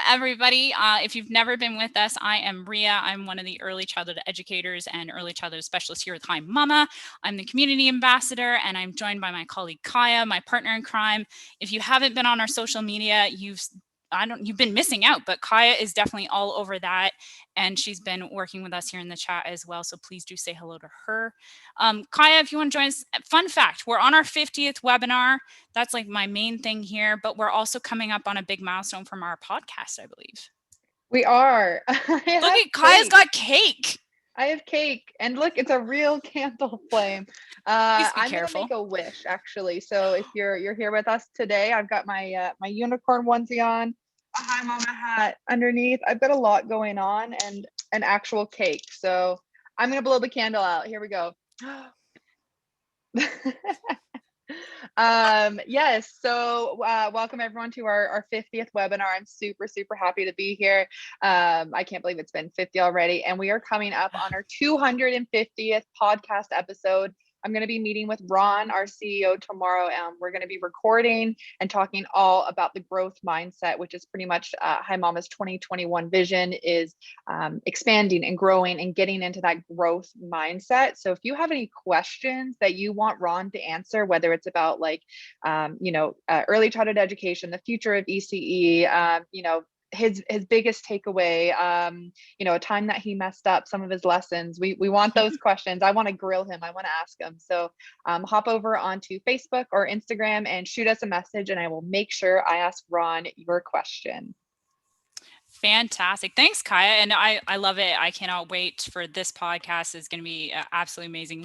Everybody. If you've never been with us, I am Ria. I'm one of the early childhood educators and early childhood specialists here with HiMama. I'm the community ambassador, and I'm joined by my colleague Kaya, my partner in crime. If you haven't been on our social media, you've been missing out, but Kaya is definitely all over that, and she's been working with us here in the chat as well. So please do say hello to her. Kaya, if you want to join us, fun fact: we're on our 50th webinar. That's like my main thing here, but we're also coming up on a big milestone from our podcast, I believe. We are. Look at Kaya's got cake. I have cake, and look, it's a real candle flame. Please be I'm gonna careful. make a wish, actually. So if you're here with us today, I've got my my unicorn onesie on, a HiMama hat underneath. I've got a lot going on, and an actual cake. So I'm gonna blow the candle out. Here we go. Yes, so welcome everyone to our 50th webinar. I'm super happy to be here. I can't believe it's been 50 already, and we are coming up on our 250th podcast episode. I'm going to be meeting with Ron, our CEO, tomorrow. We're going to be recording and talking all about the growth mindset, which is pretty much HiMama's 2021 vision is expanding and growing and getting into that growth mindset. So if you have any questions that you want Ron to answer, whether it's about like, early childhood education, the future of ECE, his biggest takeaway, a time that he messed up, some of his lessons. We want those questions. I want to grill him. I want to ask him. So hop over onto Facebook or Instagram and shoot us a message, and I will make sure I ask Ron your question. Fantastic. Thanks, Kaya. And I love it. I cannot wait for this podcast. It's going to be absolutely amazing.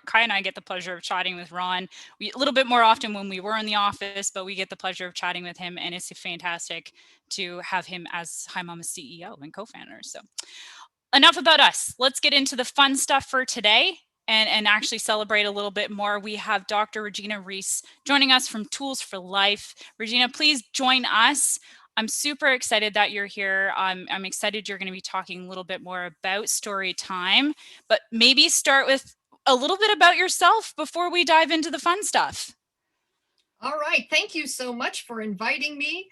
Kaya and I get the pleasure of chatting with Ron a little bit more often when we were in the office, but we get the pleasure of chatting with him. And it's fantastic to have him as HiMama's CEO and co-founder. So enough about us. Let's get into the fun stuff for today. And actually celebrate a little bit more. We have Dr. Regina Rees joining us from Tools for Life. Regina, please join us. I'm super excited that you're here. I'm excited you're going to be talking a little bit more about Storytime, but maybe start with a little bit about yourself before we dive into the fun stuff. All right. Thank you so much for inviting me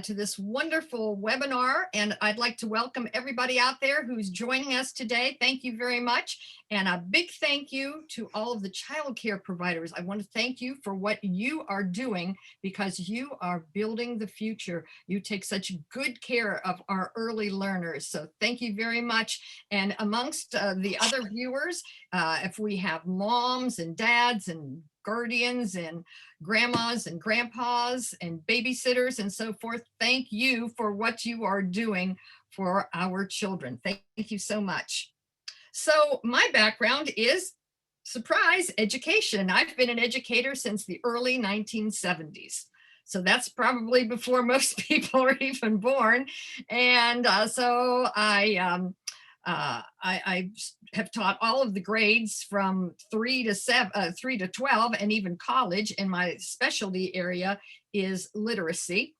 to this wonderful webinar. And I'd like to welcome everybody out there who's joining us today. Thank you very much. And a big thank you to all of the childcare providers. I want to thank you for what you are doing because you are building the future. You take such good care of our early learners. So thank you very much. And amongst the other viewers, if we have moms and dads and guardians and grandmas and grandpas and babysitters and so forth, thank you for what you are doing for our children. Thank you so much. So my background is, surprise, education. I've been an educator since the early 1970s. So that's probably before most people are even born. And so I have taught all of the grades from 3 to 12, and even college. And my specialty area is literacy.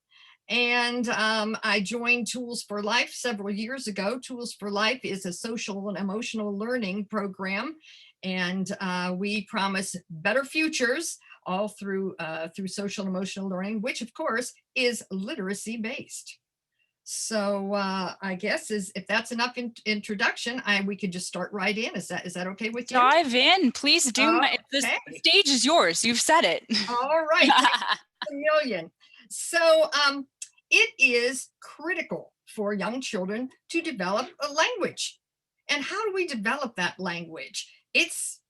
And I joined Tools for Life several years ago. Tools for Life is a social and emotional learning program, and we promise better futures all through social and emotional learning, which of course is literacy based. So I guess if that's enough introduction, we could just start right in. Is that okay with you? Dive in, please do. Okay. The stage is yours. You've said it. All right. A million. So it is critical for young children to develop a language. And how do we develop that language? It's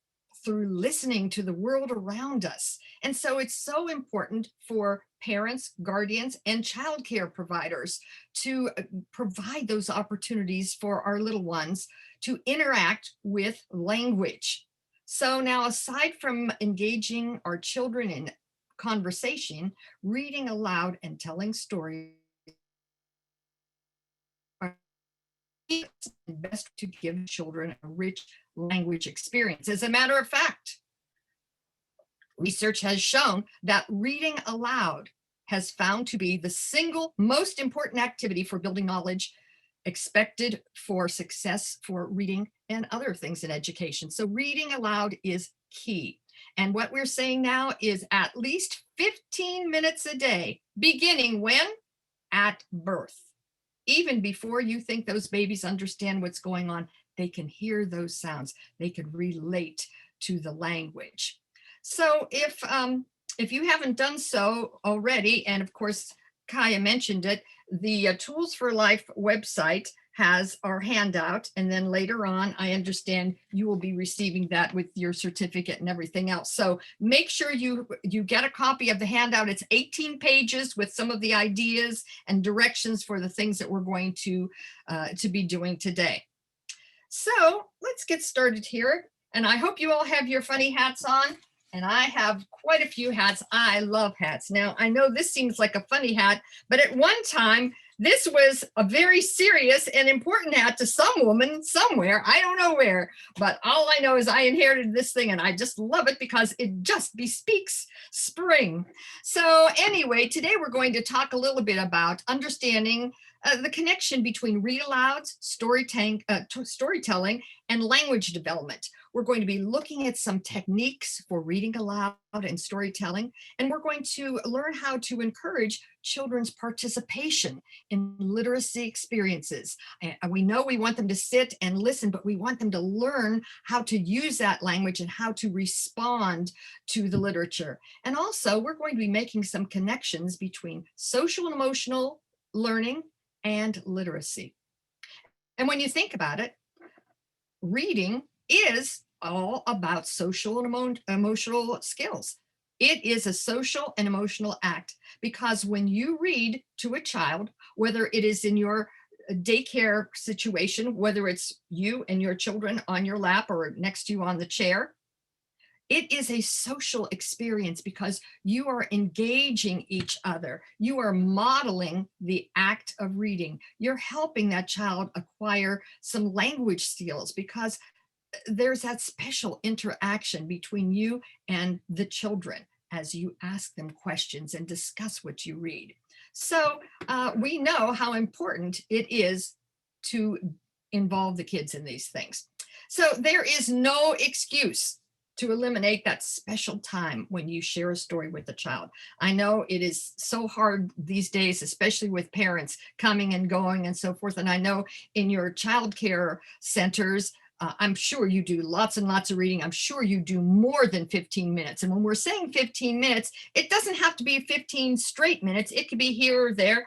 through listening to the world around us. And so it's so important for parents, guardians, and childcare providers to provide those opportunities for our little ones to interact with language. So now, aside from engaging our children in conversation, reading aloud and telling stories are best to give children a rich language experience. As a matter of fact, research has shown that reading aloud has found to be the single most important activity for building knowledge expected for success for reading and other things in education. So reading aloud is key. And what we're saying now is at least 15 minutes a day, beginning when? at birth. Even before you think those babies understand what's going on, they can hear those sounds. They can relate to the language. So if you haven't done so already, and of course, Kaya mentioned it, the Tools for Life website has our handout, and then later on, I understand you will be receiving that with your certificate and everything else. So make sure you get a copy of the handout. It's 18 pages with some of the ideas and directions for the things that we're going to be doing today. So let's get started here. And I hope you all have your funny hats on. And I have quite a few hats. I love hats. Now, I know this seems like a funny hat, but at one time, this was a very serious and important hat to some woman somewhere. I don't know where, but all I know is I inherited this thing and I just love it because it just bespeaks spring. So anyway, today we're going to talk a little bit about understanding the connection between read alouds, storytelling, and language development. We're going to be looking at some techniques for reading aloud and storytelling, and we're going to learn how to encourage children's participation in literacy experiences. We know we want them to sit and listen, but we want them to learn how to use that language and how to respond to the literature. And also, we're going to be making some connections between social and emotional learning and literacy. And when you think about it, reading is all about social and emotional skills. It is a social and emotional act because when you read to a child, whether it is in your daycare situation, whether it's you and your children on your lap or next to you on the chair, it is a social experience because you are engaging each other. You are modeling the act of reading. You're helping that child acquire some language skills because there's that special interaction between you and the children as you ask them questions and discuss what you read. So we know how important it is to involve the kids in these things. So there is no excuse to eliminate that special time when you share a story with a child. I know it is so hard these days, especially with parents coming and going and so forth. And I know in your childcare centers, I'm sure you do lots and lots of reading. I'm sure you do more than 15 minutes. And when we're saying 15 minutes, it doesn't have to be 15 straight minutes. It could be here or there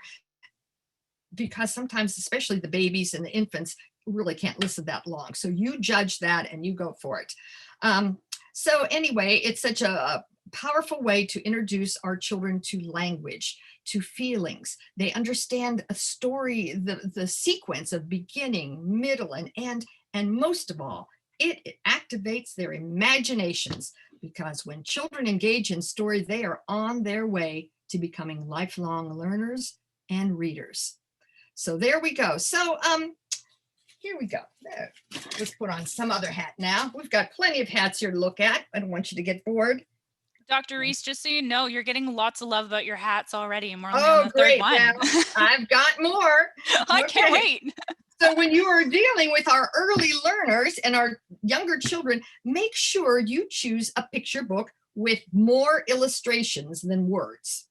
because sometimes, especially the babies and the infants, really can't listen that long. So you judge that and you go for it. So anyway, it's such a powerful way to introduce our children to language, to feelings. They understand a story, the sequence of beginning, middle, and end. And most of all, it activates their imaginations because when children engage in story, they are on their way to becoming lifelong learners and readers. So there we go. So here we go. Let's put on some other hat now. We've got plenty of hats here to look at. I don't want you to get bored. Dr. Rees, just so you know, you're getting lots of love about your hats already, and we're only on the great. third one. Well, I've got more. I can't wait. So when you are dealing with our early learners and our younger children, make sure you choose a picture book with more illustrations than words.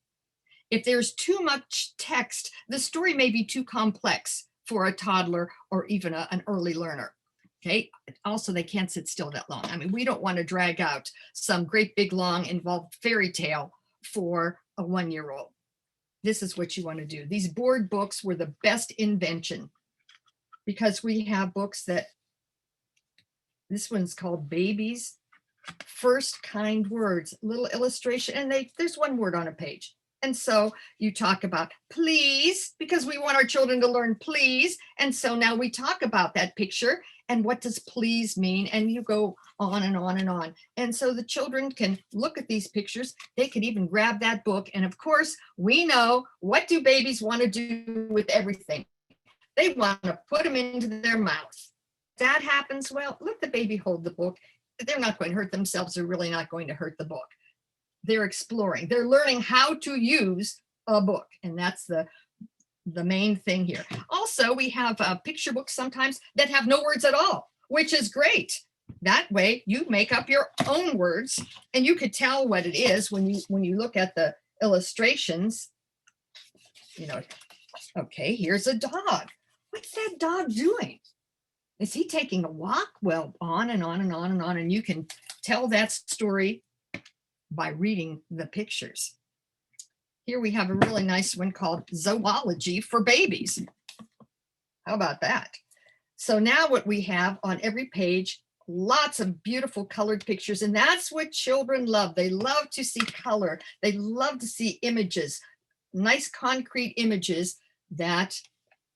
If there's too much text, the story may be too complex for a toddler or even an early learner. Okay. Also, they can't sit still that long. I mean, we don't want to drag out some great big long involved fairy tale for a 1-year-old. This is what you want to do. These board books were the best invention because we have books that, this one's called Baby's First Kind Words, little illustration, and there's one word on a page. And so you talk about please, because we want our children to learn please. And so now we talk about that picture and what does please mean? And you go on and on and on. And so the children can look at these pictures. They can even grab that book. And of course, we know, what do babies want to do with everything? They want to put them into their mouth. That happens, well, let the baby hold the book. They're not going to hurt themselves. They're really not going to hurt the book. They're exploring. They're learning how to use a book. And that's the main thing here. Also, we have picture books sometimes that have no words at all, which is great. That way you make up your own words and you could tell what it is when you look at the illustrations. You know, Okay, here's a dog. What's that dog doing? Is he taking a walk? Well, on and on and on and on. And you can tell that story by reading the pictures. Here we have a really nice one called Zoology for Babies. How about that? So now what we have on every page, lots of beautiful colored pictures, and that's what children love. They love to see color. They love to see images, nice concrete images that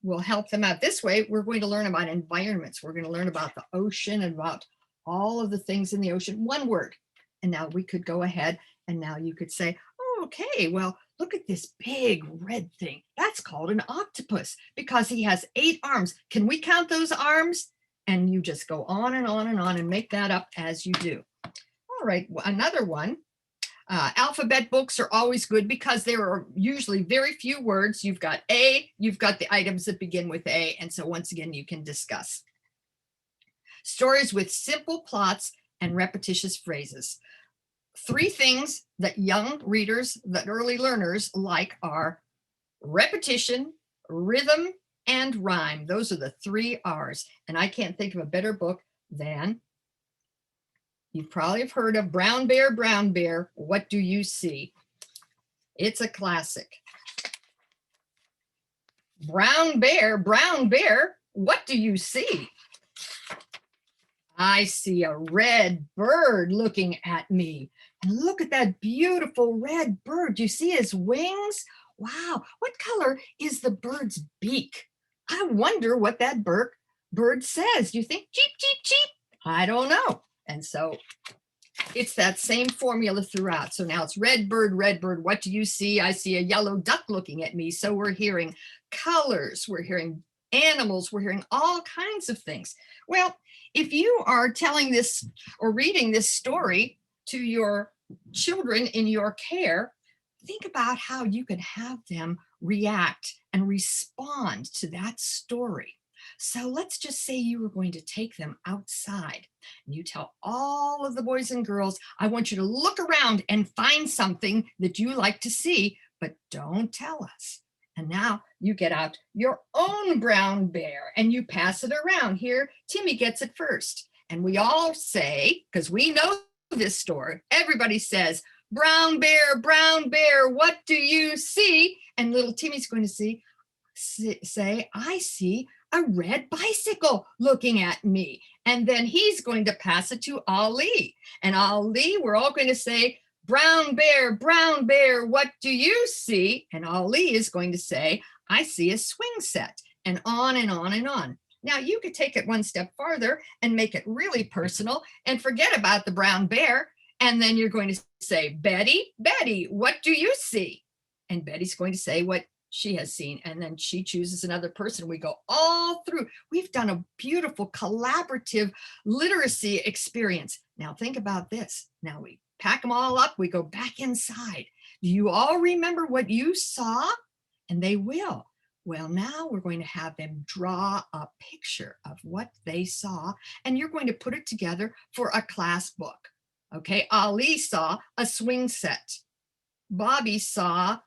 will help them out. This way, we're going to learn about environments. We're going to learn about the ocean and about all of the things in the ocean. One word. And now we could go ahead and now you could say, oh, okay, well, look at this big red thing. That's called an octopus because he has 8 arms. Can we count those arms? And you just go on and on and on and make that up as you do. All right, another one. Alphabet books are always good because there are usually very few words. You've got A, you've got the items that begin with A. And so once again, you can discuss. Stories with simple plots and repetitious phrases. 3 things that young readers, that early learners like are repetition, rhythm, and rhyme. Those are the 3 R's. And I can't think of a better book than, you probably have heard of Brown Bear, What Do You See? It's a classic. Brown Bear, what do you see? I see a red bird looking at me. And look at that beautiful red bird. Do you see his wings? Wow, what color is the bird's beak? I wonder what that bird says. Do you think cheep, cheep, cheep? I don't know. And so it's that same formula throughout. So now it's red bird, what do you see? I see a yellow duck looking at me. So we're hearing colors, we're hearing animals, we're hearing all kinds of things. Well, if you are telling this or reading this story to your children in your care, think about how you can have them react and respond to that story. So let's just say you were going to take them outside and you tell all of the boys and girls, I want you to look around and find something that you like to see, but don't tell us. And now you get out your own brown bear and you pass it around. Here, Timmy gets it first. And we all say, because we know this story, everybody says, brown bear, what do you see? And little Timmy's going to say, I see a red bicycle looking at me. And then he's going to pass it to Ali. And Ali, we're all going to say, brown bear, what do you see? And Ali is going to say, I see a swing set, and on and on and on. Now you could take it one step farther and make it really personal and forget about the brown bear. And then you're going to say, Betty, what do you see? And Betty's going to say what she has seen, and then she chooses another person. We go all through. We've done a beautiful collaborative literacy experience. Now think about this. Now we pack them all up. We go back inside. Do you all remember what you saw? And they will. Well, now we're going to have them draw a picture of what they saw, and you're going to put it together for a class book. Okay, Ali saw a swing set. Bobby saw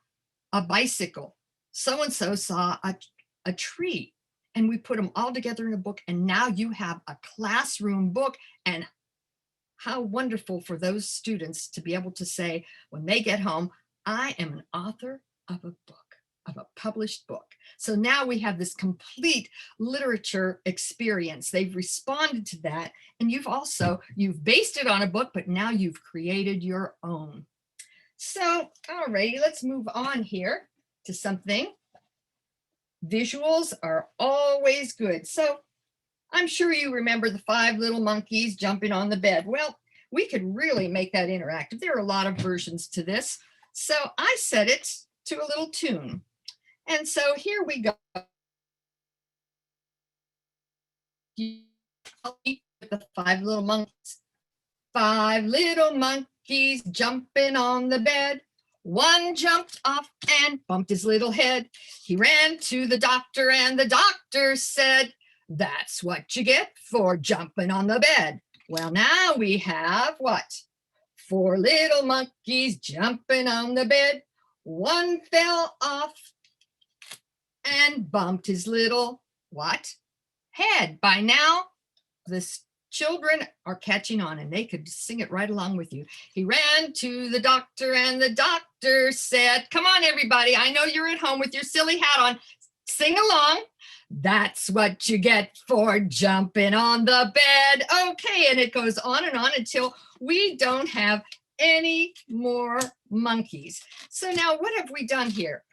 a bicycle. So-and-so saw a tree, and we put them all together in a book, and now you have a classroom book. And how wonderful for those students to be able to say, when they get home, I am an author of a book, of a published book. So now we have this complete literature experience. They've responded to that, and you've based it on a book, but now you've created your own. So, all righty, let's move on here to something. Visuals are always good. So I'm sure you remember the 5 little monkeys jumping on the bed. Well, we could really make that interactive. There are a lot of versions to this. So I set it to a little tune. And so here we go. With the 5 little monkeys. 5 little monkeys jumping on the bed. One jumped off and bumped his little head. He ran to the doctor, and the doctor said, that's what you get for jumping on the bed. Well, now we have what? 4 little monkeys jumping on the bed. One fell off and bumped his little, what? Head. By now, the children are catching on and they could sing it right along with you. He ran to the doctor and the doctor said, come on, everybody. I know you're at home with your silly hat on. Sing along. That's what you get for jumping on the bed. Okay, and it goes on until we don't have any more monkeys. So now what have we done here?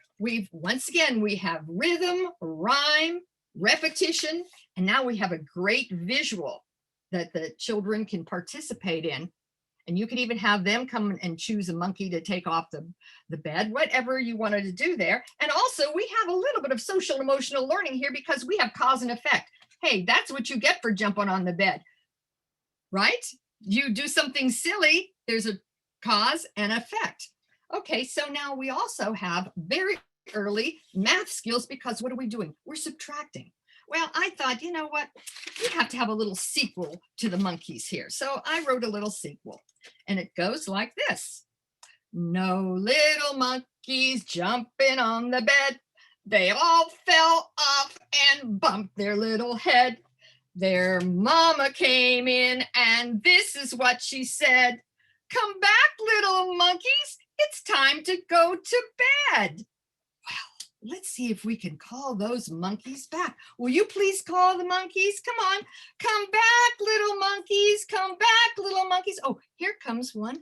Once again, we have rhythm, rhyme, repetition, and now we have a great visual that the children can participate in. And you can even have them come and choose a monkey to take off the bed, whatever you wanted to do there. And also we have a little bit of social emotional learning here because we have cause and effect. Hey, that's what you get for jumping on the bed, right? You do something silly, there's a cause and effect. Okay, so now we also have very early math skills because what are we doing? We're subtracting. Well, I thought, you know what? We have to have a little sequel to the monkeys here. So I wrote a little sequel and it goes like this. No little monkeys jumping on the bed. They all fell off and bumped their little head. Their mama came in and this is what she said. Come back, little monkeys. It's time to go to bed. Let's see if we can call those monkeys back. Will you please call the monkeys? Come on. Come back, little monkeys. Come back, little monkeys. Oh, here comes one.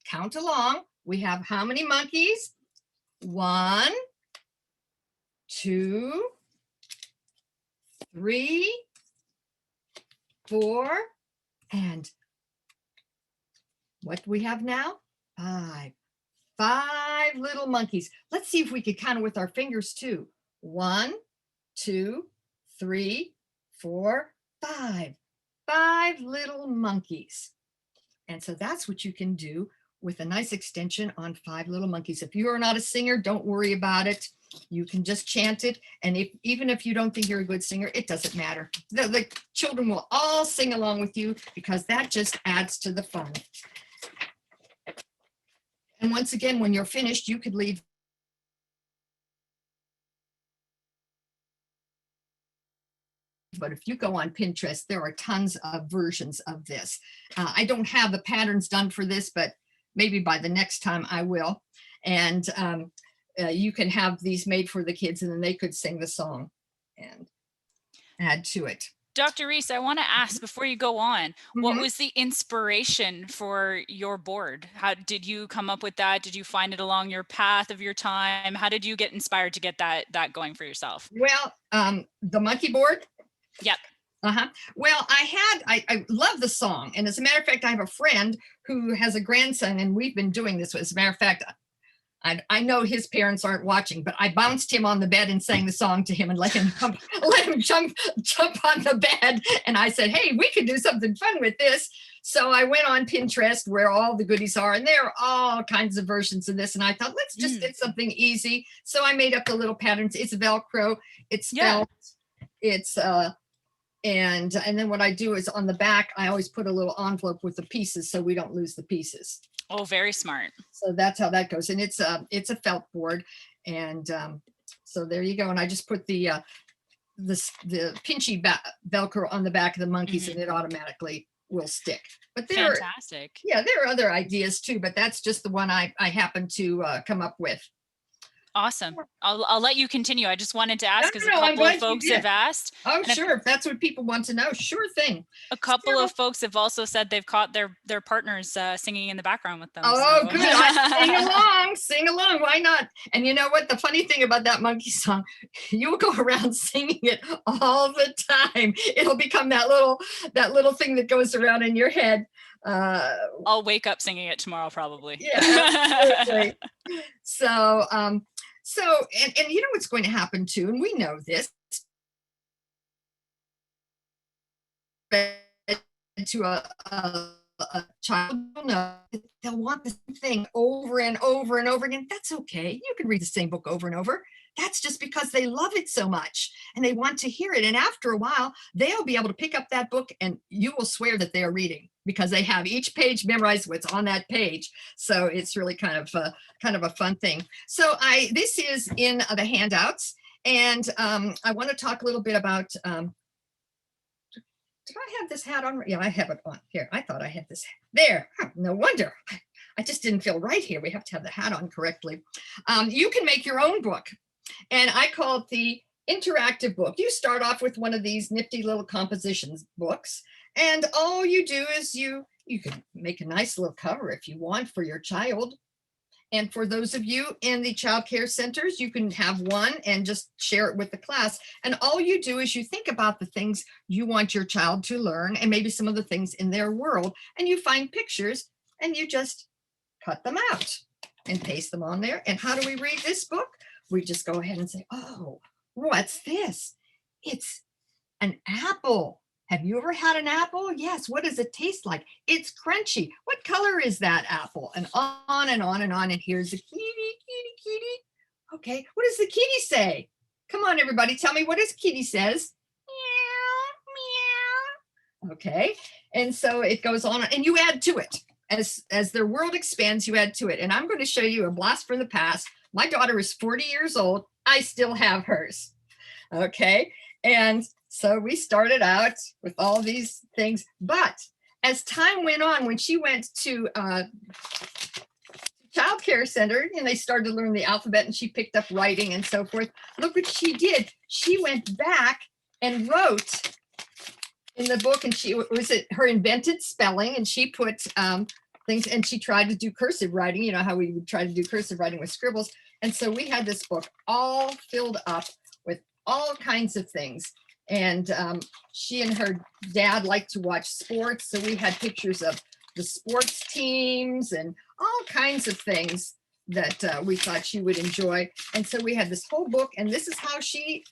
Count along. We have how many monkeys? 1, 2, 3, 4, and what do we have now? 5. 5 little monkeys. Let's see if we could count it with our fingers too. 1, 2, 3, 4, 5. 5 little monkeys. And so that's what you can do with a nice extension on 5 little monkeys. If you are not a singer, don't worry about it. You can just chant it. And even if you don't think you're a good singer, it doesn't matter. The children will all sing along with you because that just adds to the fun. And once again, when you're finished, you could leave. But if you go on Pinterest, there are tons of versions of this. I don't have the patterns done for this, but maybe by the next time I will. And you can have these made for the kids and then they could sing the song and add to it. Dr. Rees, I want to ask before you go on, what was the inspiration for your board? How did you come up with that? Did you find it along your path of your time? How did you get inspired to get that going for yourself? Well, the monkey board. Yep. Well, I love the song. And as a matter of fact, I have a friend who has a grandson and we've been doing this. As a matter of fact, I know his parents aren't watching, but I bounced him on the bed and sang the song to him and let him jump on the bed. And I said, hey, we could do something fun with this. So I went on Pinterest where all the goodies are, and there are all kinds of versions of this. And I thought, let's just get something easy. So I made up the little patterns. It's Velcro, it's felt, it's and then what I do is on the back, I always put a little envelope with the pieces so we don't lose the pieces. Oh, very smart. So that's how that goes. And it's a felt board. And so there you go. And I just put the pinchy Velcro on the back of the monkeys and it automatically will stick. But there fantastic. There are other ideas too, but that's just the one I happened to come up with. Awesome. I'll let you continue. I just wanted to ask because a couple of folks have asked. Oh, sure. If that's what people want to know, sure thing. A couple of folks have also said they've caught their partners singing in the background with them. Oh, so. Good. Sing along. Why not? And you know what? The funny thing about that monkey song, you'll go around singing it all the time. It'll become that little thing that goes around in your head. I'll wake up singing it tomorrow, probably. Yeah, absolutely. So, and you know what's going to happen too, and we know this, to a child will know that they'll want the same thing over and over and over again. That's okay. You can read the same book over and over. That's just because they love it so much and they want to hear it. And after a while, they'll be able to pick up that book and you will swear that they are reading because they have each page memorized what's on that page. So it's really kind of a fun thing. So this is in the handouts. And I want to talk a little bit about, did I have this hat on? Yeah, I have it on here. I thought I had this there. No wonder. I just didn't feel right here. We have to have the hat on correctly. You can make your own book. And I call it the interactive book. You start off with one of these nifty little compositions books. And all you do is you can make a nice little cover if you want for your child. And for those of you in the child care centers, you can have one and just share it with the class. And all you do is you think about the things you want your child to learn and maybe some of the things in their world. And you find pictures and you just cut them out and paste them on there. And how do we read this book? We just go ahead and say, oh, what's this? It's an apple. Have you ever had an apple? Yes. What does it taste like? It's crunchy. What color is that apple? And on and on and on. And here's the kitty. Okay. What does the kitty say? Come on, everybody. Tell me what his kitty says. Meow, meow. Okay. And so it goes on and you add to it. As their world expands, you add to it. And I'm going to show you a blast from the past. My daughter is 40 years old. I still have hers. Okay. And so we started out with all these things, but as time went on, when she went to child care center and they started to learn the alphabet and she picked up writing and so forth, look what she did. She went back and wrote in the book, and she was it her invented spelling, and she put things, and she tried to do cursive writing, you know how we would try to do cursive writing with scribbles. And so we had this book all filled up with all kinds of things. And she and her dad liked to watch sports. So we had pictures of the sports teams and all kinds of things that we thought she would enjoy. And so we had this whole book, and this is how she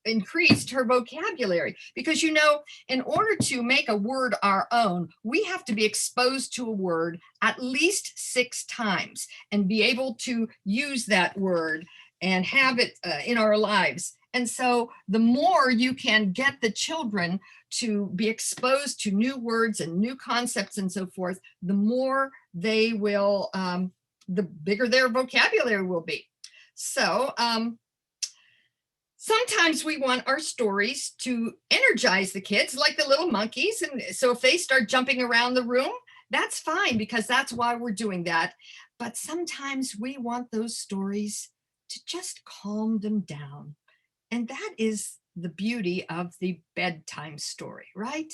increased her vocabulary. Because, you know, in order to make a word our own, we have to be exposed to a word at least 6 times and be able to use that word and have it in our lives. And so the more you can get the children to be exposed to new words and new concepts and so forth, the more they will, the bigger their vocabulary will be. So sometimes we want our stories to energize the kids like the little monkeys. And so if they start jumping around the room, that's fine, because that's why we're doing that. But sometimes we want those stories to just calm them down. And that is the beauty of the bedtime story, right?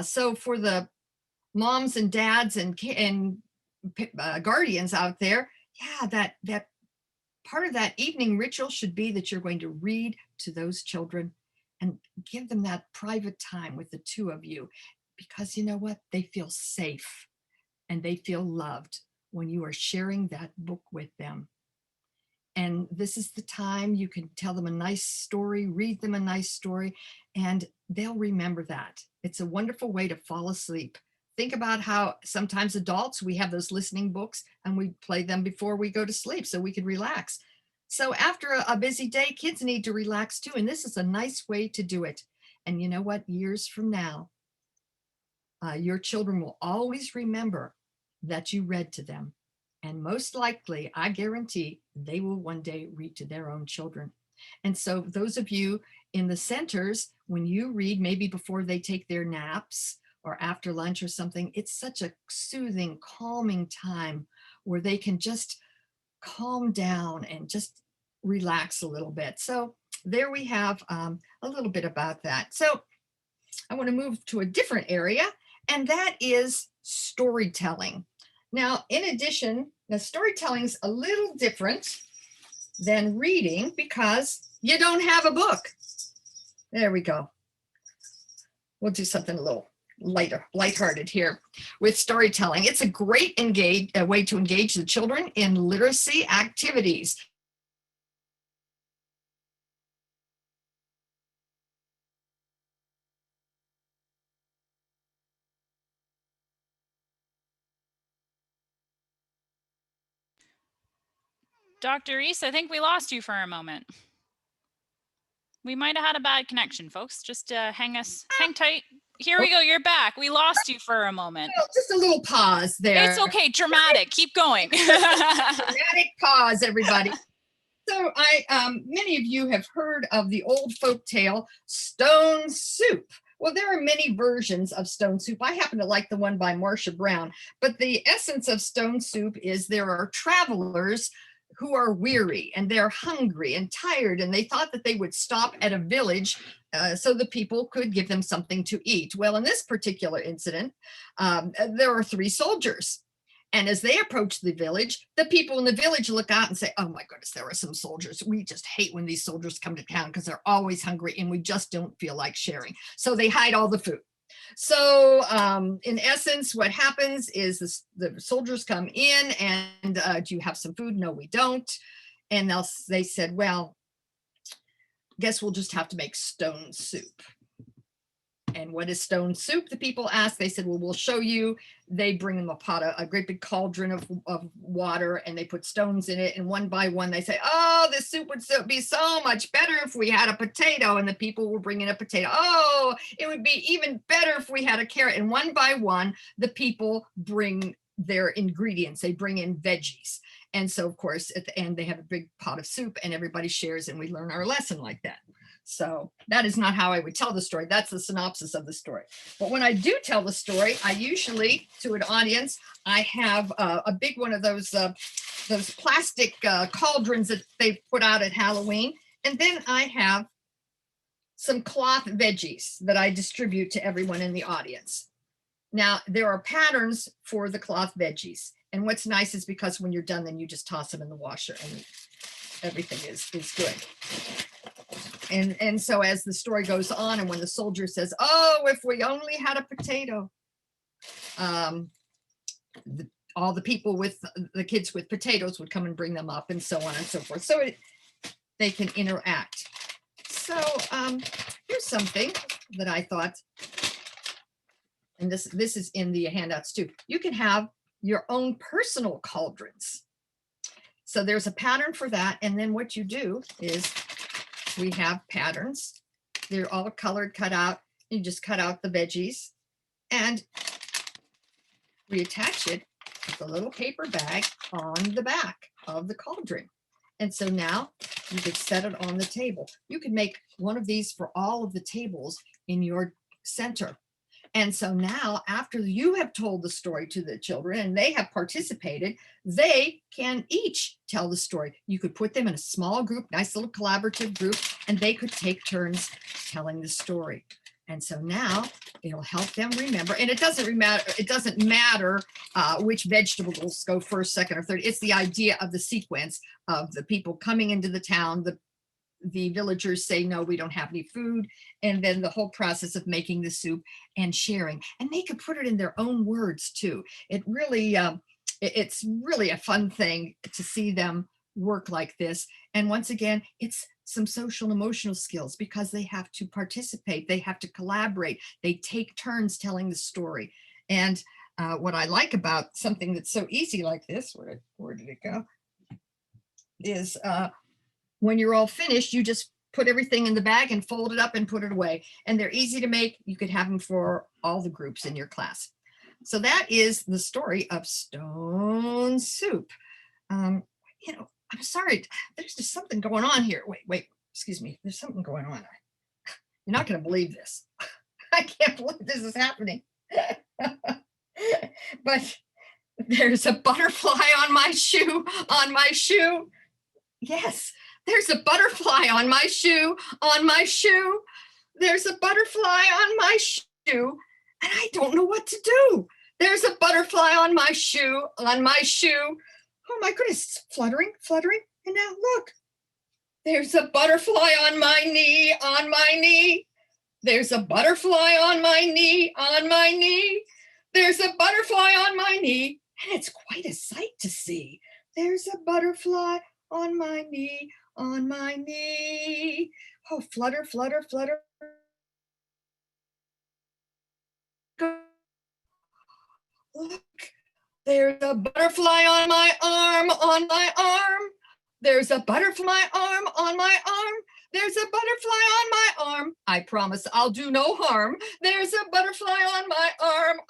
So for the moms and dads and guardians out there, yeah, that part of that evening ritual should be that you're going to read to those children and give them that private time with the two of you, because you know what? They feel safe and they feel loved when you are sharing that book with them. And this is the time you can tell them a nice story, read them a nice story, and they'll remember that. It's a wonderful way to fall asleep. Think about how sometimes adults, we have those listening books and we play them before we go to sleep so we can relax. So after a busy day, kids need to relax too. And this is a nice way to do it. And you know what? Years from now, your children will always remember that you read to them. And most likely, I guarantee, they will one day read to their own children. And so those of you in the centers, when you read, maybe before they take their naps or after lunch or something, it's such a soothing, calming time where they can just calm down and just relax a little bit. So there we have a little bit about that. So I want to move to a different area, and that is storytelling. Now, in addition, now storytelling's a little different than reading because you don't have a book. There we go. We'll do something a little lighthearted here with storytelling. It's a great way to engage the children in literacy activities. Dr. Rees, I think we lost you for a moment. We might have had a bad connection, folks. Just hang tight. Here we go. You're back. We lost you for a moment. Well, just a little pause there. It's okay. Dramatic. Keep going. Dramatic pause, everybody. So many of you have heard of the old folk tale, Stone Soup. Well, there are many versions of Stone Soup. I happen to like the one by Marsha Brown, but the essence of Stone Soup is there are travelers who are weary and they're hungry and tired, and they thought that they would stop at a village so the people could give them something to eat. Well, in this particular incident, there are 3 soldiers. And as they approach the village, the people in the village look out and say, oh my goodness, there are some soldiers. We just hate when these soldiers come to town because they're always hungry and we just don't feel like sharing. So they hide all the food. So in essence, what happens is the soldiers come in and do you have some food? No, we don't. And they said, well, guess we'll just have to make stone soup. And what is stone soup? The people asked. They said, well, we'll show you. They bring them a great big cauldron of water, and they put stones in it. And one by one, they say, oh, this soup would be so much better if we had a potato. And the people were bringing a potato. Oh, it would be even better if we had a carrot. And one by one, the people bring their ingredients. They bring in veggies. And so, of course, at the end, they have a big pot of soup and everybody shares and we learn our lesson like that. So that is not how I would tell the story. That's the synopsis of the story. But when I do tell the story, I usually, to an audience, I have a big one of those plastic cauldrons that they put out at Halloween. And then I have some cloth veggies that I distribute to everyone in the audience. Now, there are patterns for the cloth veggies. And what's nice is because when you're done, then you just toss them in the washer and everything is good. And so as the story goes on, and when the soldier says, oh, if we only had a potato, all the people with the kids with potatoes would come and bring them up and so on and so forth. So they can interact. So here's something that I thought, and this is in the handouts too. You can have your own personal cauldrons. So there's a pattern for that. And then what you do is we have patterns. They're all colored, cut out. You just cut out the veggies and reattach it with a little paper bag on the back of the cauldron. And so now you could set it on the table. You could make one of these for all of the tables in your center. And so now, after you have told the story to the children and they have participated, they can each tell the story. You could put them in a small group, nice little collaborative group, and they could take turns telling the story. And so now it'll help them remember. And it doesn't matter which vegetables go first, second, or third. It's the idea of the sequence of the people coming into the town, the villagers say, no, we don't have any food. And then the whole process of making the soup and sharing. And they could put it in their own words too. It really, it's really a fun thing to see them work like this. And once again, it's some social and emotional skills because they have to participate. They have to collaborate. They take turns telling the story. And what I like about something that's so easy like this, where did it go? Is when you're all finished, you just put everything in the bag and fold it up and put it away. And they're easy to make. You could have them for all the groups in your class. So that is the story of Stone Soup. I'm sorry, there's just something going on here. Wait, excuse me. There's something going on. You're not going to believe this. I can't believe this is happening. But there's a butterfly on my shoe, Yes. There's a butterfly on my shoe, There's a butterfly on my shoe, and I don't know what to do. There's a butterfly on my shoe, Oh my goodness, it's fluttering. And now look, there's a butterfly on my knee. There's a butterfly on my knee. There's a butterfly on my knee, and it's quite a sight to see. There's a butterfly on my knee. Oh, flutter. Look, there's a butterfly on my arm. There's a butterfly on my arm. There's a butterfly on my arm. I promise I'll do no harm. There's a butterfly on my arm.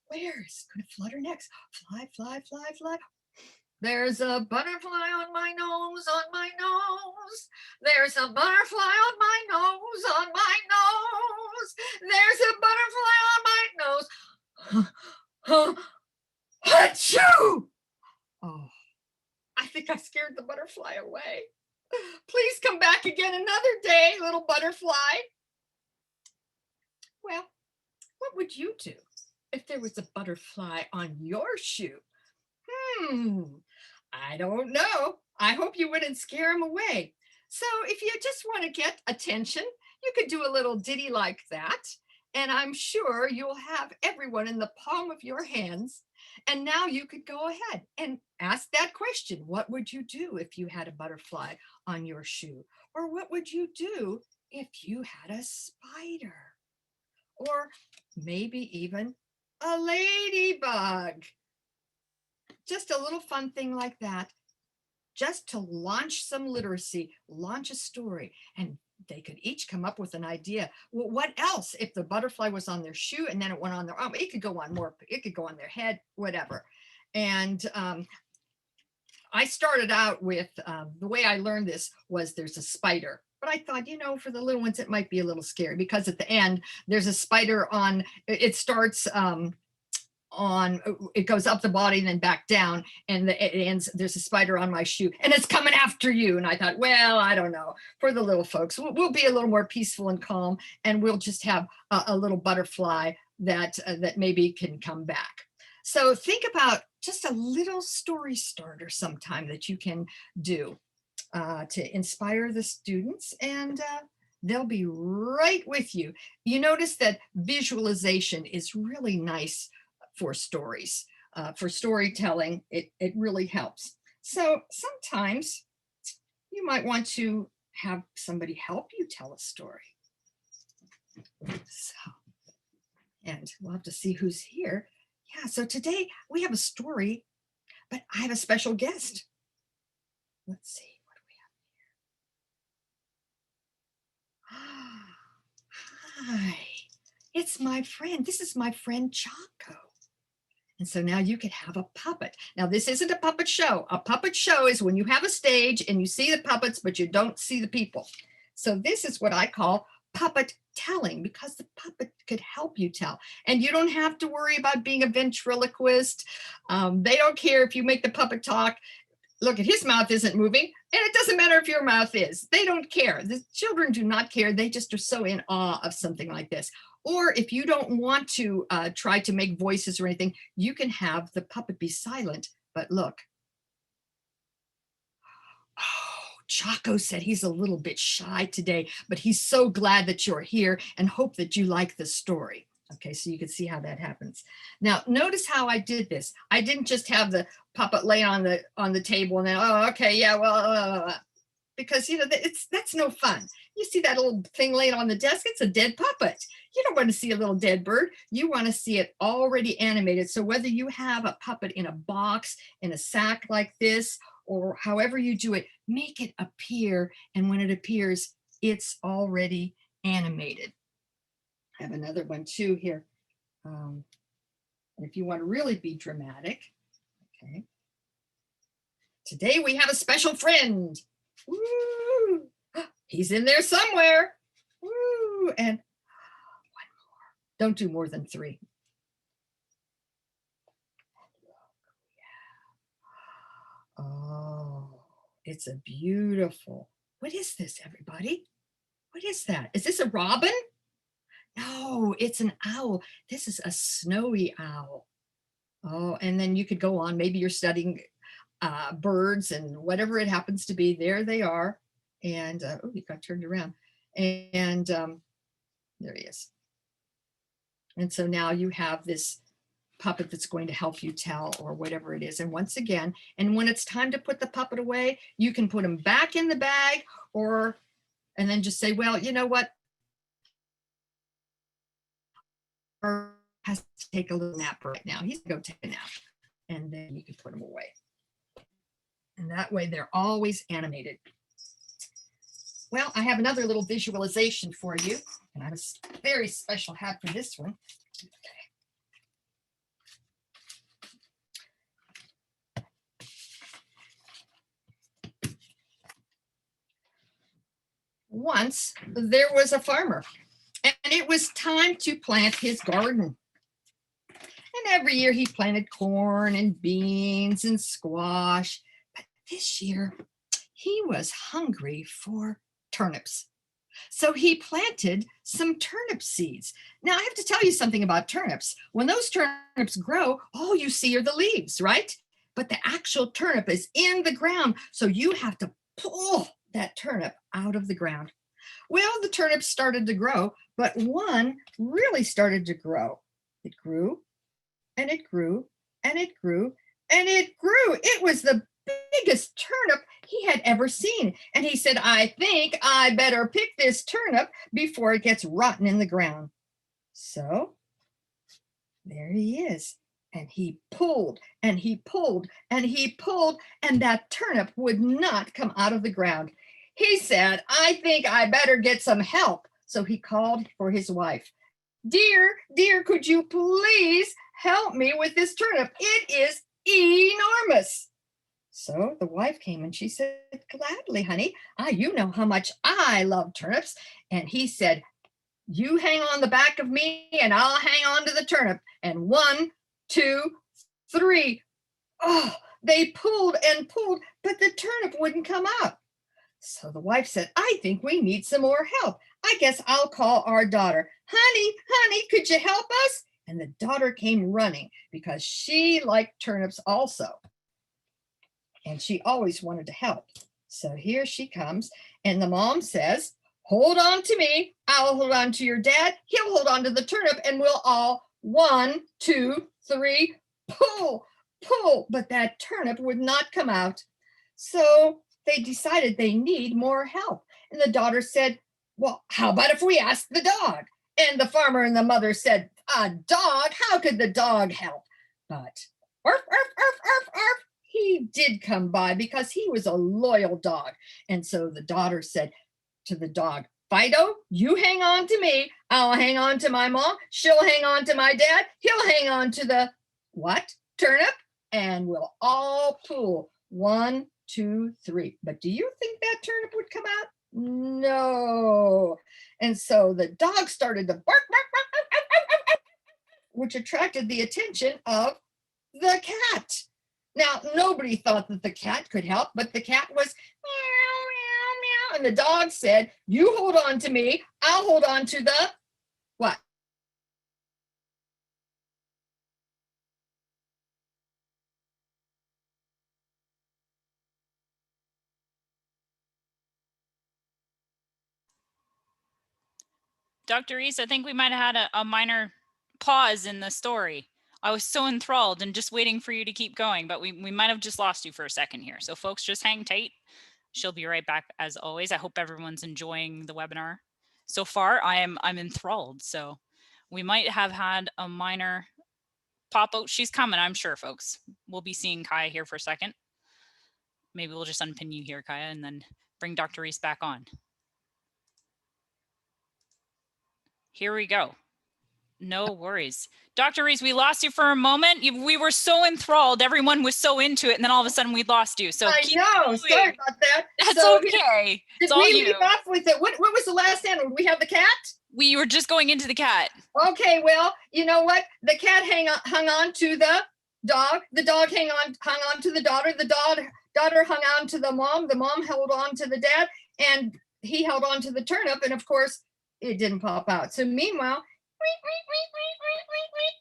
Where is it going to flutter next? Fly. There's a butterfly on my nose, on my nose. There's a butterfly on my nose, on my nose. There's a butterfly on my nose. Achoo! Oh, I think I scared the butterfly away. Please come back again another day, little butterfly. Well, what would you do if there was a butterfly on your shoe? I don't know. I hope you wouldn't scare him away. So if you just want to get attention, you could do a little ditty like that. And I'm sure you'll have everyone in the palm of your hands. And now you could go ahead and ask that question. What would you do if you had a butterfly on your shoe? Or what would you do if you had a spider? Or maybe even a ladybug. Just a little fun thing like that, just to launch some literacy, launch a story, and they could each come up with an idea. Well, what else if the butterfly was on their shoe and then it went on their arm? It could go on more, it could go on their head, whatever. And I started out with, the way I learned this was there's a spider. But I thought, for the little ones, it might be a little scary because at the end, there's a spider on, it starts it goes up the body and then back down, and it ends, there's a spider on my shoe and it's coming after you. And I thought, well, I don't know, for the little folks, we'll be a little more peaceful and calm, and we'll just have a little butterfly that maybe can come back. So think about just a little story starter sometime that you can do to inspire the students, and they'll be right with you. You notice that visualization is really nice for stories, for storytelling. It really helps. So sometimes you might want to have somebody help you tell a story. So, and we'll have to see who's here. Yeah, so today we have a story, but I have a special guest. Let's see, what do we have here? Hi, it's my friend. This is my friend Chaco. And so now you could have a puppet. Now, this isn't a puppet show. A puppet show is when you have a stage and you see the puppets, but you don't see the people. So this is what I call puppet telling, because the puppet could help you tell. And you don't have to worry about being a ventriloquist. They don't care if you make the puppet talk. Look, at his mouth isn't moving, and it doesn't matter if your mouth is. They don't care. The children do not care. They just are so in awe of something like this. Or if you don't want to try to make voices or anything, you can have the puppet be silent. But look. Oh, Chaco said he's a little bit shy today, but he's so glad that you're here and hope that you like the story. Okay, so you can see how that happens. Now, notice how I did this. I didn't just have the puppet lay on the table and then, oh, okay, yeah, well, because that's no fun. You see that little thing laying on the desk, it's a dead puppet. You don't want to see a little dead bird. You want to see it already animated. So whether you have a puppet in a box, in a sack like this, or however you do it, make it appear. And when it appears, it's already animated. I have another one too here. And if you want to really be dramatic, okay. Today we have a special friend. Woo! He's in there somewhere. Woo! And one more. Don't do more than 3. Oh, it's a beautiful. What is this, everybody? What is that? Is this a robin? No, it's an owl. This is a snowy owl. Oh, and then you could go on. Maybe you're studying birds and whatever it happens to be. There they are. And oh, he got turned around. And there he is. And so now you have this puppet that's going to help you tell, or whatever it is. And once again, and when it's time to put the puppet away, you can put him back in the bag, and then just say, well, you know what? Or has to take a little nap right now. He's gonna go take a nap, and then you can put him away. And that way they're always animated. Well, I have another little visualization for you, and I have a very special hat for this one. Once there was a farmer, and it was time to plant his garden. And every year he planted corn and beans and squash. But this year he was hungry for turnips. So he planted some turnip seeds. Now I have to tell you something about turnips. When those turnips grow, all you see are the leaves, right? But the actual turnip is in the ground. So you have to pull that turnip out of the ground. Well, the turnips started to grow, but one really started to grow. It grew and it grew and it grew and it grew. It was the biggest turnip he had ever seen. And he said, I think I better pick this turnip before it gets rotten in the ground. So there he is. And he pulled and he pulled and he pulled, and that turnip would not come out of the ground. He said, I think I better get some help. So he called for his wife. Dear, could you please help me with this turnip? It is enormous. So the wife came and she said, gladly, honey. You know how much I love turnips. And he said, you hang on the back of me and I'll hang on to the turnip. And 1, 2, 3. Oh, they pulled and pulled, but the turnip wouldn't come out. So the wife said, I think we need some more help. I guess I'll call our daughter. Honey, could you help us? And the daughter came running because she liked turnips also. And she always wanted to help. So here she comes. And the mom says, hold on to me. I'll hold on to your dad. He'll hold on to the turnip and we'll all 1, 2, 3, pull. But that turnip would not come out. So they decided they need more help. And the daughter said, well, how about if we ask the dog? And the farmer and the mother said, a dog? How could the dog help? But arf, he did come by because he was a loyal dog. And so the daughter said to the dog, Fido, you hang on to me. I'll hang on to my mom. She'll hang on to my dad. He'll hang on to the what? Turnip. And we'll all pull 1, 2, 3. But do you think that turnip would come out? No. And so the dog started to bark, which attracted the attention of the cat. Now, nobody thought that the cat could help, but the cat was meow, meow, meow. And the dog said, you hold on to me. I'll hold on to the what? Dr. Reese, I think we might have had a minor pause in the story. I was so enthralled and just waiting for you to keep going, but we might have just lost you for a second here. So folks, just hang tight. She'll be right back as always. I hope everyone's enjoying the webinar. So far, I'm enthralled. So we might have had a minor pop out. She's coming, I'm sure, folks. We'll be seeing Kaya here for a second. Maybe we'll just unpin you here, Kaya, and then bring Dr. Reese back on. Here we go. No worries. Dr. Reese, we lost you for a moment. We were so enthralled. Everyone was so into it. And then all of a sudden we lost you. So I know. Going. Sorry about that. That's so okay. Did we leave off with it? What was the last animal? We have the cat? We were just going into the cat. Okay, well, you know what? The cat hung on to the dog. The dog hung on to the daughter. The daughter hung on to the mom. The mom held on to the dad. And he held on to the turnip. And of course, it didn't pop out. So meanwhile,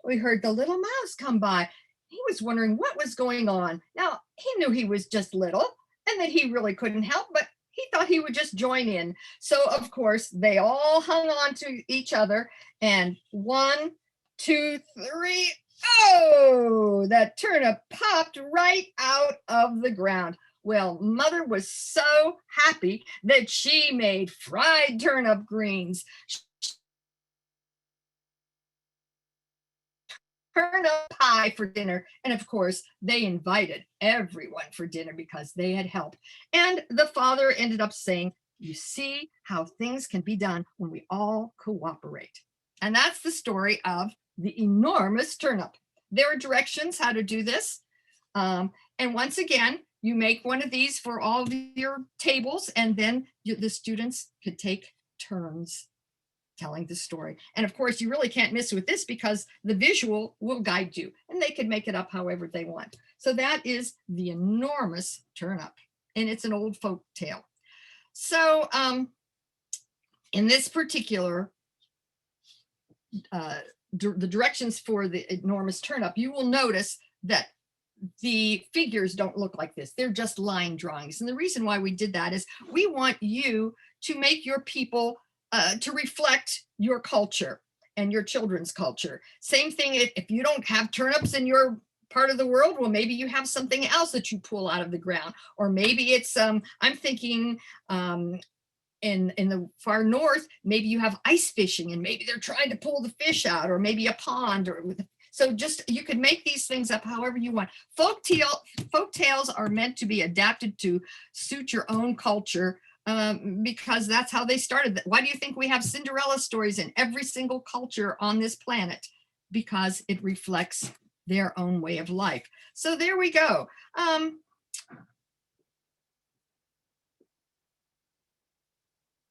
we heard the little mouse come by. He was wondering what was going on. Now, he knew he was just little and that he really couldn't help, but he thought he would just join in. So, of course, they all hung on to each other. And 1, 2, 3. Oh, that turnip popped right out of the ground. Well, Mother was so happy that she made fried turnip greens, turnip pie for dinner. And of course, they invited everyone for dinner because they had helped. And the father ended up saying, you see how things can be done when we all cooperate. And that's the story of the enormous turnip. There are directions how to do this. And once again, you make one of these for all of your tables, and then the students could take turns telling the story. And of course, you really can't miss with this because the visual will guide you, and they can make it up however they want. So that is the enormous turnip, and it's an old folk tale. So in this particular, the directions for the enormous turnip, you will notice that the figures don't look like this. They're just line drawings. And the reason why we did that is we want you to make your people to reflect your culture and your children's culture. Same thing if you don't have turnips in your part of the world, well, maybe you have something else that you pull out of the ground. Or maybe it's, I'm thinking in the far north, maybe you have ice fishing and maybe they're trying to pull the fish out, or maybe a pond, or so just, you could make these things up however you want. Folk tales are meant to be adapted to suit your own culture, because that's how they started. Why do you think we have Cinderella stories in every single culture on this planet? Because it reflects their own way of life. So there we go.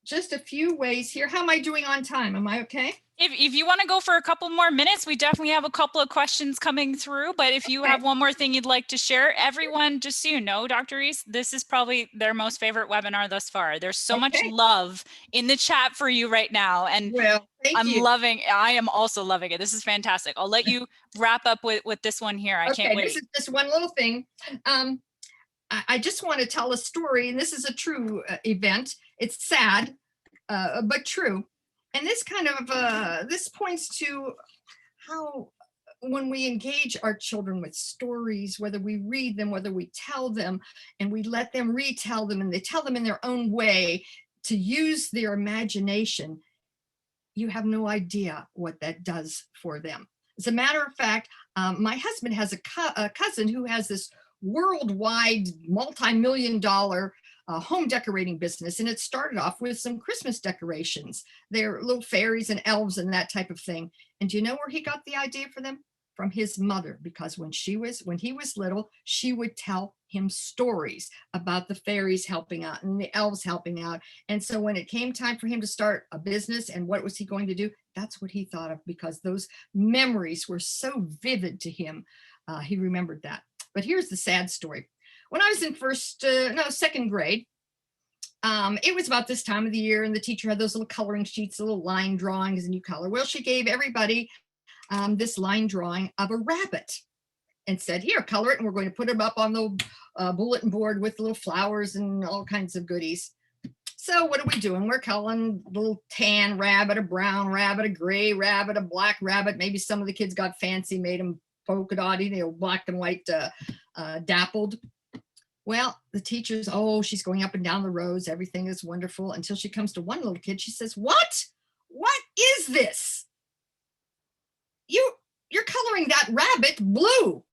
Just a few ways here. How am I doing on time? Am I okay? If you want to go for a couple more minutes, we definitely have a couple of questions coming through. But if you have one more thing you'd like to share, everyone, just so you know, Dr. Rees, this is probably their most favorite webinar thus far. There's so much love in the chat for you right now. And well, I am also loving it. This is fantastic. I'll let you wrap up with this one here. I can't wait. This is just one little thing. I just want to tell a story, and this is a true event. It's sad, but true. And this kind of, this points to how when we engage our children with stories, whether we read them, whether we tell them, and we let them retell them, and they tell them in their own way to use their imagination, you have no idea what that does for them. As a matter of fact, my husband has a cousin who has this worldwide multi-million-dollar home decorating business, and it started off with some Christmas decorations. They're little fairies and elves and that type of thing. And do you know where he got the idea for them? From his mother, because when he was little, she would tell him stories about the fairies helping out and the elves helping out. And so when it came time for him to start a business, and what was he going to do? That's what he thought of, because those memories were so vivid to him. He remembered that. But here's the sad story. When I was in second grade, it was about this time of the year, and the teacher had those little coloring sheets, little line drawings, and you color. Well, she gave everybody this line drawing of a rabbit and said, here, color it, and we're going to put it up on the bulletin board with little flowers and all kinds of goodies. So what are we doing? We're coloring a little tan rabbit, a brown rabbit, a gray rabbit, a black rabbit. Maybe some of the kids got fancy, made them polka dotty, black and white dappled. Well, the teacher's, she's going up and down the rows. Everything is wonderful, until she comes to one little kid. She says, what is this? You're coloring that rabbit blue.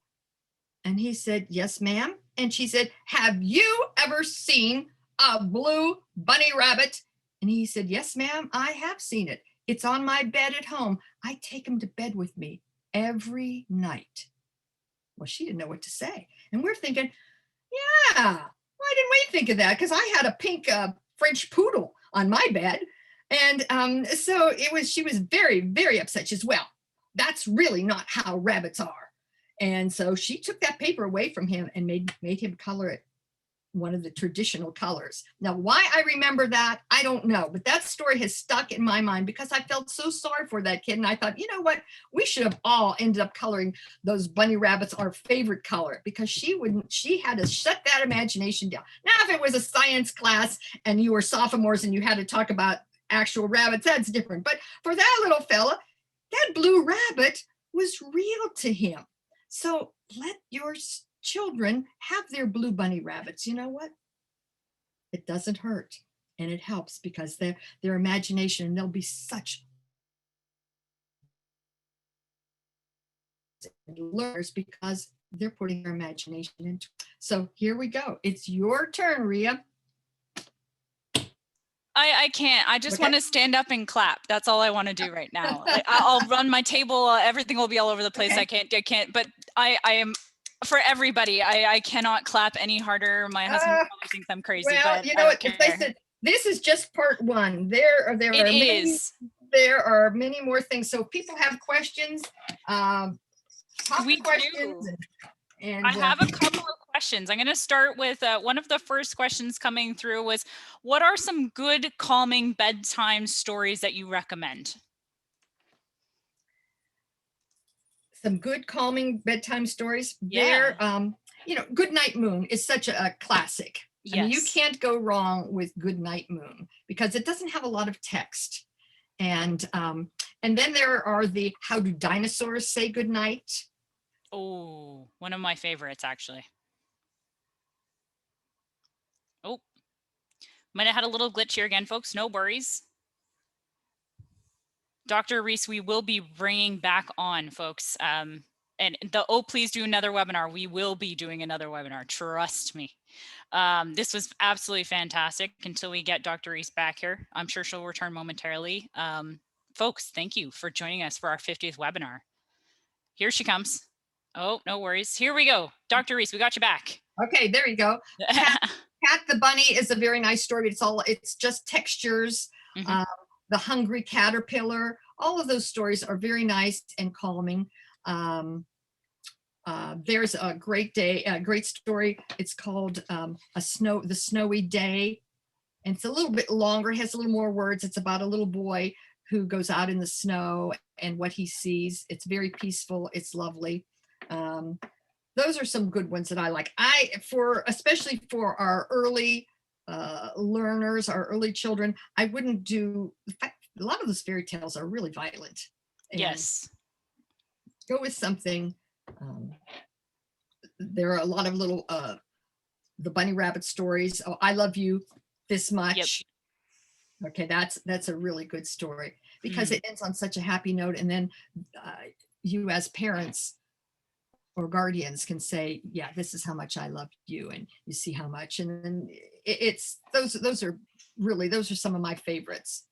And he said, yes, ma'am. And she said, have you ever seen a blue bunny rabbit? And he said, yes, ma'am, I have seen it. It's on my bed at home. I take him to bed with me every night. Well, she didn't know what to say. And we're thinking, yeah, why didn't we think of that? Because I had a pink French poodle on my bed. And so she was very, very upset. She says, well, that's really not how rabbits are. And so she took that paper away from him and made him color it one of the traditional colors. Now, why I remember that, I don't know, but that story has stuck in my mind because I felt so sorry for that kid. And I thought, you know what, we should have all ended up coloring those bunny rabbits our favorite color, because she had to shut that imagination down. Now, if it was a science class and you were sophomores and you had to talk about actual rabbits, that's different. But for that little fella, that blue rabbit was real to him. So let your children have their blue bunny rabbits. You know what? It doesn't hurt, and it helps, because their imagination, and they'll be such learners because they're putting their imagination into it. So here we go. It's your turn, Rhea. I can't. I just want to stand up and clap. That's all I want to do right now. I'll run my table. Everything will be all over the place. I can't. But I am For everybody. I cannot clap any harder. My husband probably thinks I'm crazy, Well, but you I know don't what? As I care. said, this is just part one. It is. There are many more things. So if people have questions, pop We the questions do. and I have a couple of questions. I'm going to start with one of the first questions coming through was, what are some good calming bedtime stories that you recommend? some good calming bedtime stories. Yeah. Good Night Moon is such a classic. I mean, you Yes. can't go wrong with Good Night Moon because it doesn't have a lot of text. And then there are the How Do Dinosaurs Say Goodnight? Oh, one of my favorites, actually. Oh, might have had a little glitch here again, folks. No worries. Dr. Rees, we will be bringing back on, folks. And please do another webinar. We will be doing another webinar. Trust me. This was absolutely fantastic until we get Dr. Rees back here. I'm sure she'll return momentarily. Folks, thank you for joining us for our 50th webinar. Here she comes. Oh, no worries. Here we go. Dr. Rees, we got you back. Okay, there you go. Cat the Bunny is a very nice story. It's just textures. Mhm. The Hungry Caterpillar. All of those stories are very nice and calming. There's a great story. It's called The Snowy Day. And it's a little bit longer, has a little more words. It's about a little boy who goes out in the snow and what he sees. It's very peaceful. It's lovely. Those are some good ones that I like. Especially for our early learners, our early children, I wouldn't do, in fact, a lot of those fairy tales are really violent. And yes. go with something. There are a lot of little, the bunny rabbit stories. Oh, I love you this much. Yep. Okay, that's a really good story because it ends on such a happy note. And then you as parents or guardians can say, yeah, this is how much I love you. And you see how much. And then those are some of my favorites.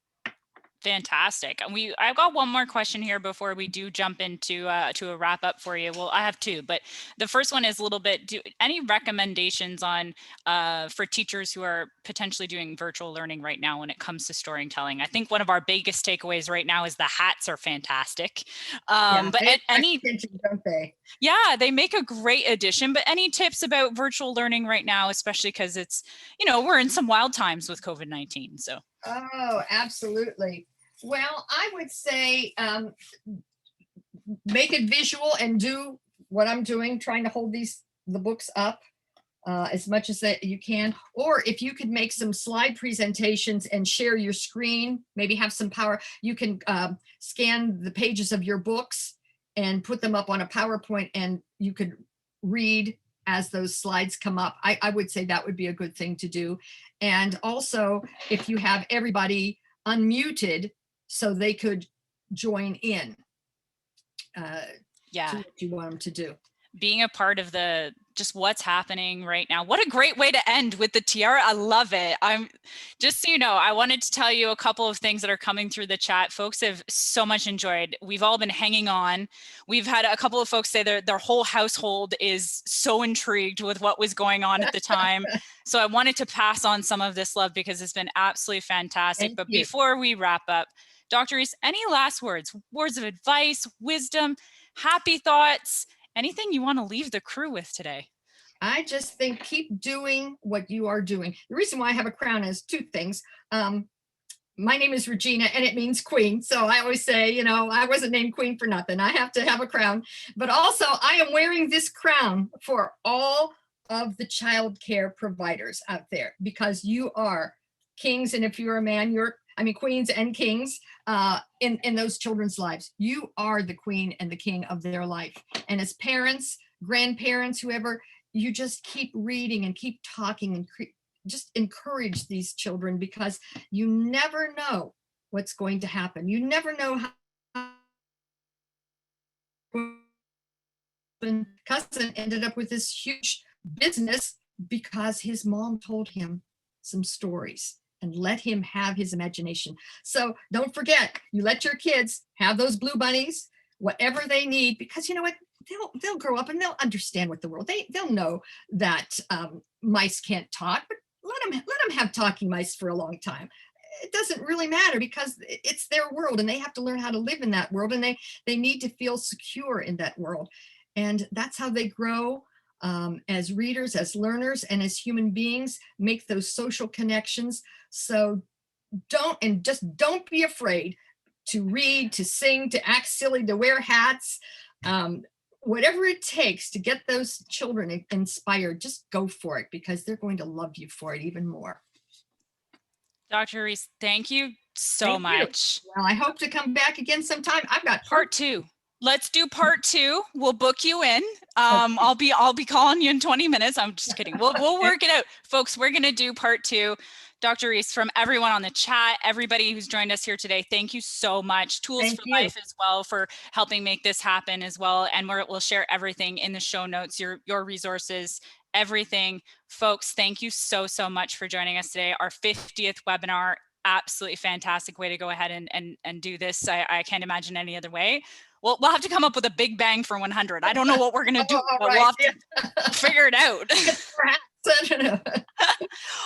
Fantastic. And I've got one more question here before we do jump into to a wrap up for you. Well, I have two, but the first one is a little bit, any recommendations on for teachers who are potentially doing virtual learning right now when it comes to storytelling? I think one of our biggest takeaways right now is the hats are fantastic. But any attention, don't they? Yeah, they make a great addition. But any tips about virtual learning right now, especially because it's, we're in some wild times with COVID-19. So. Oh, absolutely. Well, I would say make it visual and do what I'm doing, trying to hold the books up as much as that you can. Or if you could make some slide presentations and share your screen, maybe have some power, you can scan the pages of your books and put them up on a PowerPoint and you could read as those slides come up. I would say that would be a good thing to do. And also, if you have everybody unmuted so they could join in to what you want them to do. Being a part of just what's happening right now. What a great way to end with the tiara. I love it. Just so you know, I wanted to tell you a couple of things that are coming through the chat. Folks have so much enjoyed. We've all been hanging on. We've had a couple of folks say their whole household is so intrigued with what was going on at the time. So I wanted to pass on some of this love because it's been absolutely fantastic. Thank but you. Before we wrap up, Dr. Rees, any last words of advice, wisdom, happy thoughts, anything you want to leave the crew with today? I just think keep doing what you are doing. The reason why I have a crown is two things. My name is Regina and it means queen. So I always say, I wasn't named queen for nothing. I have to have a crown. But also I am wearing this crown for all of the childcare providers out there because you are kings. And if you're a man, queens and kings in those children's lives. You are the queen and the king of their life. And as parents, grandparents, whoever, you just keep reading and keep talking and just encourage these children because you never know what's going to happen. You never know how cousin ended up with this huge business because his mom told him some stories and let him have his imagination. So don't forget, you let your kids have those blue bunnies, whatever they need, because you know what? they'll grow up and they'll understand what the world. They'll know that mice can't talk, but let them have talking mice for a long time. It doesn't really matter because it's their world and they have to learn how to live in that world, and they need to feel secure in that world. And that's how they grow as readers, as learners, and as human beings, make those social connections. So don't be afraid to read, to sing, to act silly, to wear hats. Whatever it takes to get those children inspired, just go for it, because they're going to love you for it even more. Dr. Rees, thank you so much. Well, I hope to come back again sometime. I've got part 2. Let's do part 2. We'll book you in. I'll be calling you in 20 minutes. I'm just kidding. We'll work it out. Folks, we're going to do part 2. Dr. Rees, from everyone on the chat, everybody who's joined us here today, thank you so much. Tools for Life as well for helping make this happen as well. And we'll share everything in the show notes, your resources, everything. Folks, thank you so much for joining us today. Our 50th webinar, absolutely fantastic way to go ahead and do this. I can't imagine any other way. Well, we'll have to come up with a big bang for 100. I don't know what we're going to do, but we'll have to figure it out.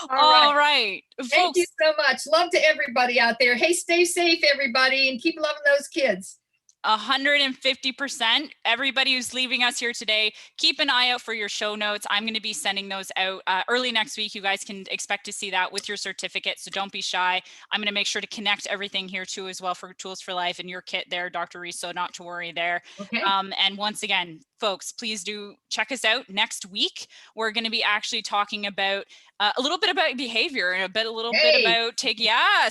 All right. Thank you so much. Love to everybody out there. Hey, stay safe, everybody, and keep loving those kids. 150%. Everybody who's leaving us here today, keep an eye out for your show notes. I'm going to be sending those out early next week. You guys can expect to see that with your certificate, so don't be shy. I'm going to make sure to connect everything here too as well for Tools for Life and your kit there, Dr. Rees, so not to worry there. Okay. And once again, folks, please do check us out next week. We're going to be actually talking about a little bit about behavior and a little bit about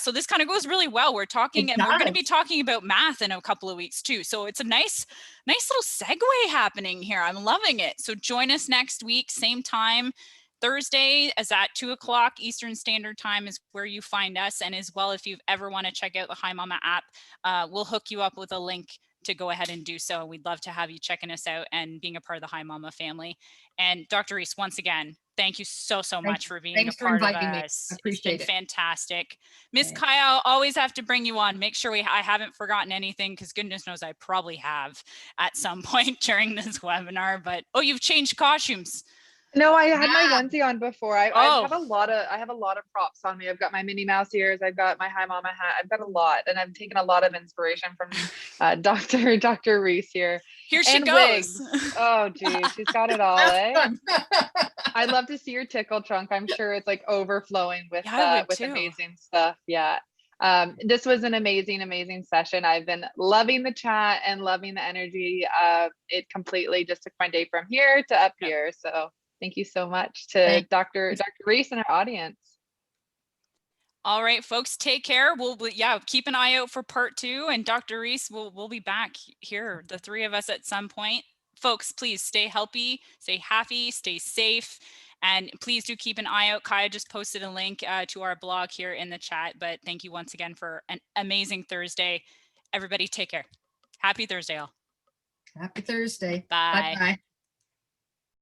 so this kind of goes really well. We're talking and we're going to be talking about math in a couple of weeks too. So it's a nice little segue happening here. I'm loving it. So join us next week, same time. Thursday is at 2:00 Eastern Standard Time is where you find us. And as well, if you ever want to check out the HiMama app, we'll hook you up with a link to go ahead and do so. We'd love to have you checking us out and being a part of the HiMama family. And Dr. Rees, once again, thank you so much for being a part of us. I appreciate it. It's been fantastic. Miss Kaya, I'll always have to bring you on. Make sure I haven't forgotten anything, because goodness knows I probably have at some point during this webinar. But you've changed costumes. No, I had my onesie on before. I have a lot of props on me. I've got my Minnie Mouse ears. I've got my HiMama hat. I've got a lot, and I've taken a lot of inspiration from Dr. Rees here. Here she goes. Wigs. Oh, geez, she's got it all. I'd love to see your tickle trunk. I'm sure it's like overflowing with amazing stuff. Yeah. This was an amazing session. I've been loving the chat and loving the energy. It completely just took my day from here to up here. So thank you so much to Dr. Rees and our audience. All right, folks, take care. We'll keep an eye out for part 2, and Dr. Rees, we'll be back here, the 3 of us at some point. Folks, please stay healthy, stay happy, stay safe, and please do keep an eye out. Kaya just posted a link to our blog here in the chat, but thank you once again for an amazing Thursday. Everybody take care. Happy Thursday all. Happy Thursday. Bye. Bye-bye.